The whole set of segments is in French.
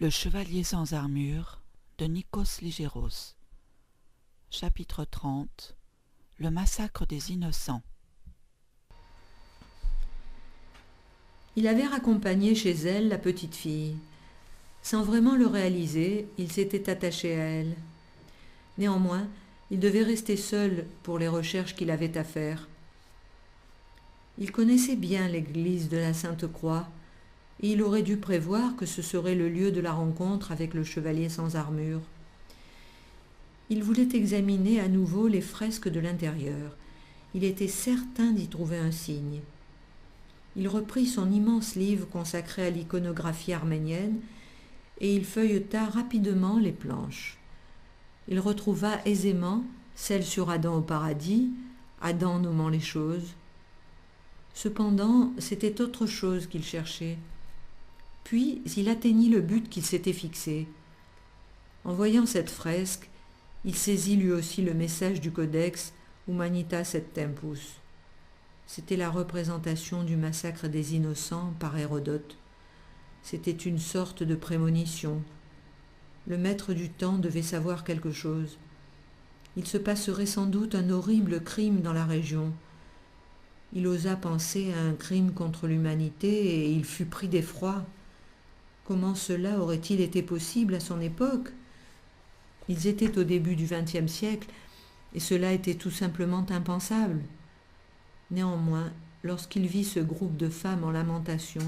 Le chevalier sans armure de Nikos Ligéros. Chapitre 30. Le massacre des innocents. Il avait raccompagné chez elle la petite fille. Sans vraiment le réaliser, il s'était attaché à elle. Néanmoins, il devait rester seul pour les recherches qu'il avait à faire. Il connaissait bien l'église de la Sainte-Croix, et il aurait dû prévoir que ce serait le lieu de la rencontre avec le chevalier sans armure. Il voulait examiner à nouveau les fresques de l'intérieur. Il était certain d'y trouver un signe. Il reprit son immense livre consacré à l'iconographie arménienne et il feuilleta rapidement les planches. Il retrouva aisément celle sur Adam au paradis, Adam nommant les choses. Cependant, c'était autre chose qu'il cherchait. Puis il atteignit le but qu'il s'était fixé. En voyant cette fresque, il saisit lui aussi le message du codex Humanitas et Tempus. C'était la représentation du massacre des innocents par Hérodote. C'était une sorte de prémonition. Le maître du temps devait savoir quelque chose. Il se passerait sans doute un horrible crime dans la région. Il osa penser à un crime contre l'humanité et il fut pris d'effroi. Comment cela aurait-il été possible à son époque ? Ils étaient au début du XXe siècle et cela était tout simplement impensable. Néanmoins, lorsqu'il vit ce groupe de femmes en lamentation,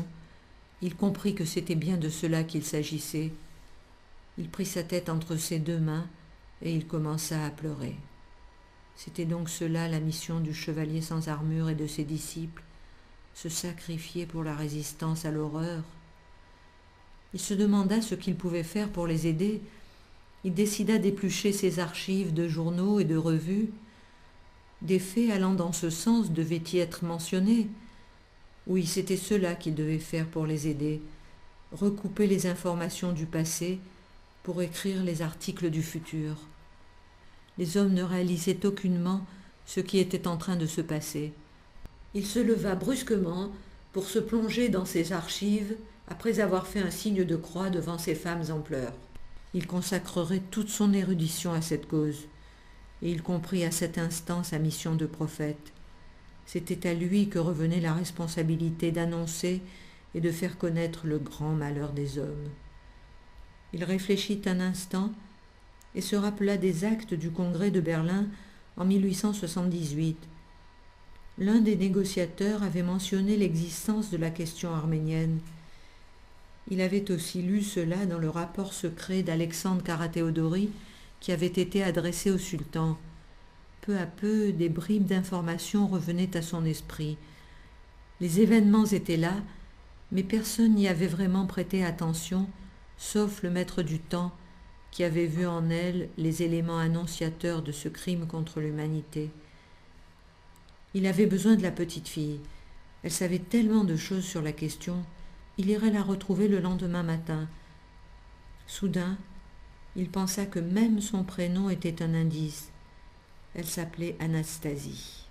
il comprit que c'était bien de cela qu'il s'agissait. Il prit sa tête entre ses deux mains et il commença à pleurer. C'était donc cela la mission du chevalier sans armure et de ses disciples, se sacrifier pour la résistance à l'horreur. Il se demanda ce qu'il pouvait faire pour les aider. Il décida d'éplucher ses archives de journaux et de revues. Des faits allant dans ce sens devaient y être mentionnés. Oui, c'était cela qu'il devait faire pour les aider, recouper les informations du passé pour écrire les articles du futur. Les hommes ne réalisaient aucunement ce qui était en train de se passer. Il se leva brusquement pour se plonger dans ses archives après avoir fait un signe de croix devant ces femmes en pleurs. Il consacrerait toute son érudition à cette cause, et il comprit à cet instant sa mission de prophète. C'était à lui que revenait la responsabilité d'annoncer et de faire connaître le grand malheur des hommes. Il réfléchit un instant et se rappela des actes du Congrès de Berlin en 1878. L'un des négociateurs avait mentionné l'existence de la question arménienne. Il avait aussi lu cela dans le rapport secret d'Alexandre Karatéodori qui avait été adressé au sultan. Peu à peu, des bribes d'informations revenaient à son esprit. Les événements étaient là, mais personne n'y avait vraiment prêté attention, sauf le maître du temps, qui avait vu en elle les éléments annonciateurs de ce crime contre l'humanité. Il avait besoin de la petite fille. Elle savait tellement de choses sur la question. Il irait la retrouver le lendemain matin. Soudain, il pensa que même son prénom était un indice. Elle s'appelait Anastasie.